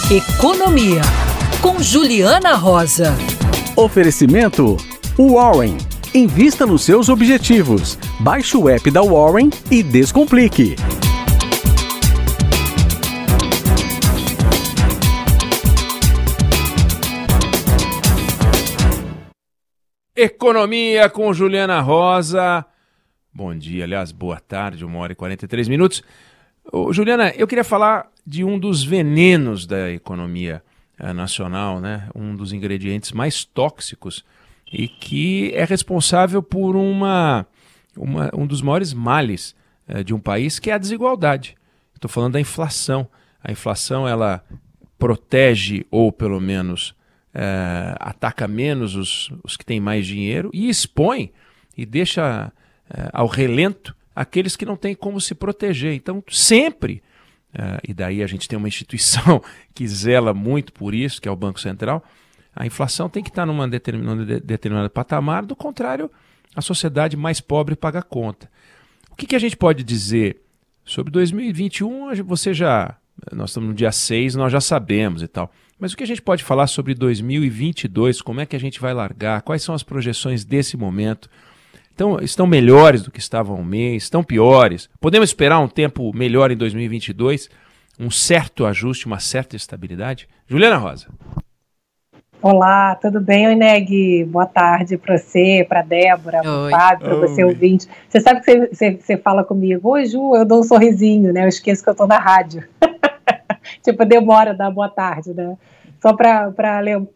Economia, com Juliana Rosa. Oferecimento Warren. Invista nos seus objetivos. Baixe o app da Warren e descomplique. Economia com Juliana Rosa. Bom dia, aliás, boa tarde, 1h43. Juliana, eu queria falar de um dos venenos da economia nacional, né? Um dos ingredientes mais tóxicos e que é responsável por um dos maiores males de um país, que é a desigualdade. Estou falando da inflação. A inflação, ela protege, ou pelo menos ataca menos os que têm mais dinheiro e expõe e deixa ao relento aqueles que não têm como se proteger. Então, sempre, e daí a gente tem uma instituição que zela muito por isso, que é o Banco Central, a inflação tem que estar num determinado patamar, do contrário, a sociedade mais pobre paga a conta. O que a gente pode dizer sobre 2021? Nós estamos no dia 6, nós já sabemos e tal. Mas o que a gente pode falar sobre 2022? Como é que a gente vai largar? Quais são as projeções desse momento? Então, estão melhores do que estavam há um mês? Estão piores? Podemos esperar um tempo melhor em 2022? Um certo ajuste, uma certa estabilidade? Juliana Rosa. Olá, tudo bem, Oineg? Boa tarde para você, para Débora, para o Fábio, para você ouvinte. Você sabe que você fala comigo, oi Ju, eu dou um sorrisinho, né? Eu esqueço que eu estou na rádio. Tipo, demora dar boa tarde, né? Só para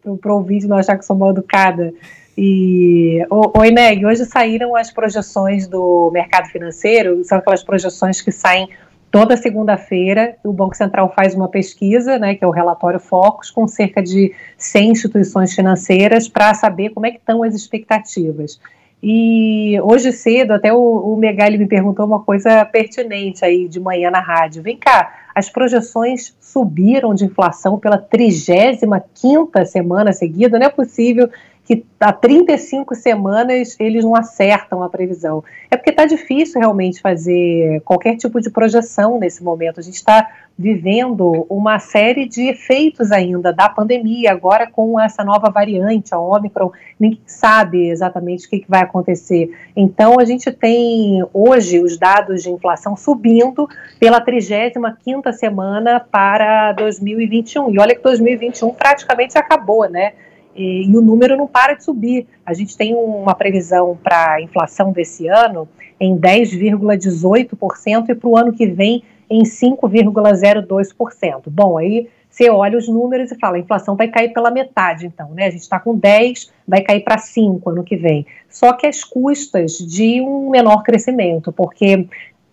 o ouvinte não achar que sou mal educada. E, Oineg, hoje saíram as projeções do mercado financeiro, são aquelas projeções que saem toda segunda-feira. O Banco Central faz uma pesquisa, né, que é o relatório Focus, com cerca de 100 instituições financeiras para saber como é que estão as expectativas. E hoje cedo, até o Megali me perguntou uma coisa pertinente aí de manhã na rádio. Vem cá, as projeções subiram de inflação pela 35ª semana seguida, não é possível que há 35 semanas eles não acertam a previsão. É porque está difícil realmente fazer qualquer tipo de projeção nesse momento. A gente está vivendo uma série de efeitos ainda da pandemia, agora com essa nova variante, a Ômicron, ninguém sabe exatamente o que vai acontecer. Então a gente tem hoje os dados de inflação subindo pela 35ª semana para 2021. E olha que 2021 praticamente acabou, né? E o número não para de subir. A gente tem uma previsão para a inflação desse ano em 10,18% e para o ano que vem em 5,02%. Bom, aí você olha os números e fala, a inflação vai cair pela metade, então, né? A gente está com 10, vai cair para 5 ano que vem. Só que às custas de um menor crescimento, porque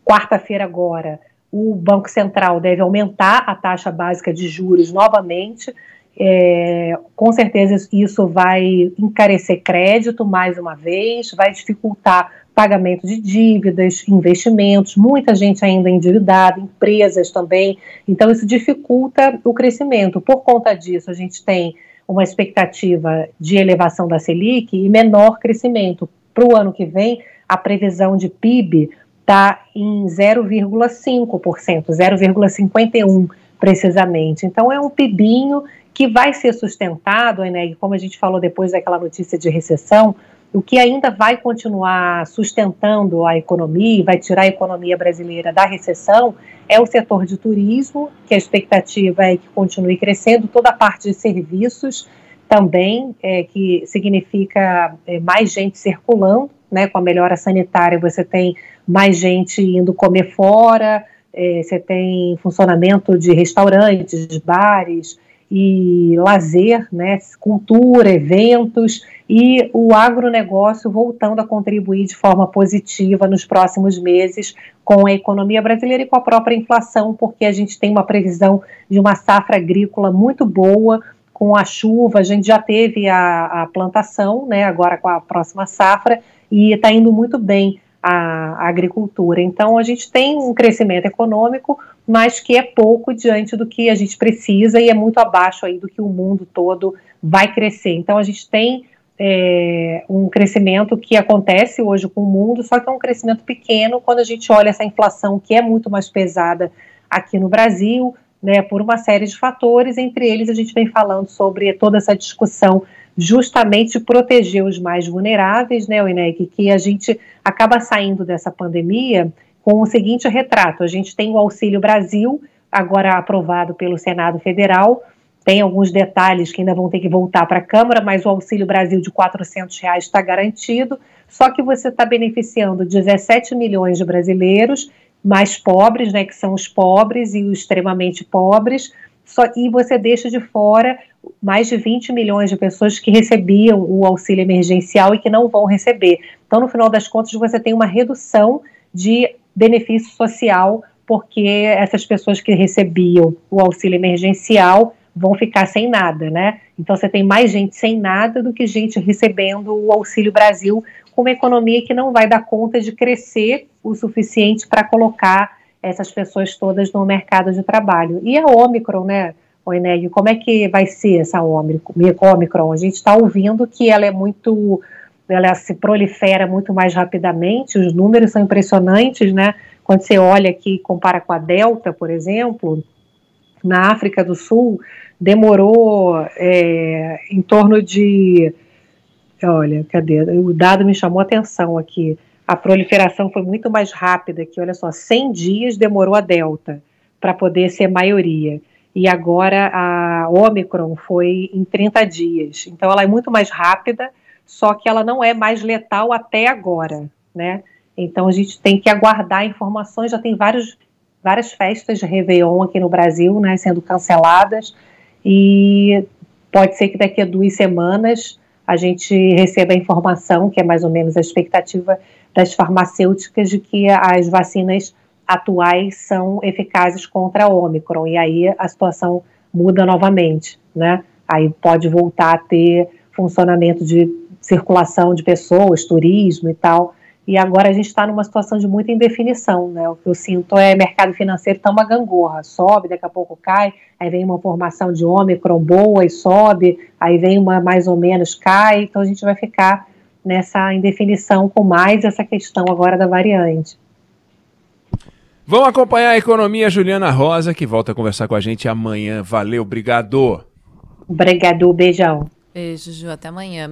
quarta-feira agora o Banco Central deve aumentar a taxa básica de juros novamente. Com certeza isso vai encarecer crédito mais uma vez, vai dificultar pagamento de dívidas, investimentos, muita gente ainda endividada, empresas também, então isso dificulta o crescimento. Por conta disso, a gente tem uma expectativa de elevação da Selic e menor crescimento. Para o ano que vem, a previsão de PIB está em 0,5%, 0,51% precisamente. Então é um PIBinho que vai ser sustentado, né, como a gente falou depois daquela notícia de recessão, o que ainda vai continuar sustentando a economia e vai tirar a economia brasileira da recessão é o setor de turismo, que a expectativa é que continue crescendo, toda a parte de serviços também, que significa mais gente circulando, né, com a melhora sanitária você tem mais gente indo comer fora, você tem funcionamento de restaurantes, de bares, e lazer, né, cultura, eventos e o agronegócio voltando a contribuir de forma positiva nos próximos meses com a economia brasileira e com a própria inflação, porque a gente tem uma previsão de uma safra agrícola muito boa, com a chuva, a gente já teve a plantação, né, agora com a próxima safra, e está indo muito bem a agricultura. Então a gente tem um crescimento econômico, mas que é pouco diante do que a gente precisa e é muito abaixo aí do que o mundo todo vai crescer. Então a gente tem um crescimento que acontece hoje com o mundo, só que é um crescimento pequeno quando a gente olha essa inflação que é muito mais pesada aqui no Brasil, né, por uma série de fatores, entre eles a gente vem falando sobre toda essa discussão justamente de proteger os mais vulneráveis, né, Ineg, que a gente acaba saindo dessa pandemia com o seguinte retrato: a gente tem o Auxílio Brasil, agora aprovado pelo Senado Federal, tem alguns detalhes que ainda vão ter que voltar para a Câmara, mas o Auxílio Brasil de R$400 está garantido, só que você está beneficiando 17 milhões de brasileiros mais pobres, né, que são os pobres e os extremamente pobres, e você deixa de fora mais de 20 milhões de pessoas que recebiam o auxílio emergencial e que não vão receber. Então, no final das contas, você tem uma redução de benefício social, porque essas pessoas que recebiam o auxílio emergencial vão ficar sem nada, né? Então, você tem mais gente sem nada do que gente recebendo o Auxílio Brasil, com uma economia que não vai dar conta de crescer o suficiente para colocar essas pessoas todas no mercado de trabalho. E a Ômicron, né, Ineg, como é que vai ser essa Ômicron? A gente está ouvindo que ela se prolifera muito mais rapidamente, os números são impressionantes, né? Quando você olha aqui e compara com a Delta, por exemplo, na África do Sul, demorou em torno de... Olha, cadê? O dado me chamou a atenção aqui. A proliferação foi muito mais rápida, que, olha só, 100 dias demorou a Delta para poder ser maioria. E agora a Ômicron foi em 30 dias. Então ela é muito mais rápida, só que ela não é mais letal até agora, né? Então a gente tem que aguardar informações, já tem várias festas de Réveillon aqui no Brasil, né, sendo canceladas, e pode ser que daqui a 2 semanas a gente receba a informação, que é mais ou menos a expectativa das farmacêuticas, de que as vacinas atuais são eficazes contra a Ômicron, e aí a situação muda novamente, né? Aí pode voltar a ter funcionamento de circulação de pessoas, turismo e tal. E agora a gente está numa situação de muita indefinição, né? O que eu sinto é mercado financeiro está uma gangorra, sobe, daqui a pouco cai, aí vem uma formação de Ômicron boa e sobe, aí vem uma mais ou menos cai, então a gente vai ficar nessa indefinição com mais essa questão agora da variante. Vamos acompanhar a economia, Juliana Rosa, que volta a conversar com a gente amanhã. Valeu, obrigado. Obrigado, beijão. Beijo, Ju, até amanhã.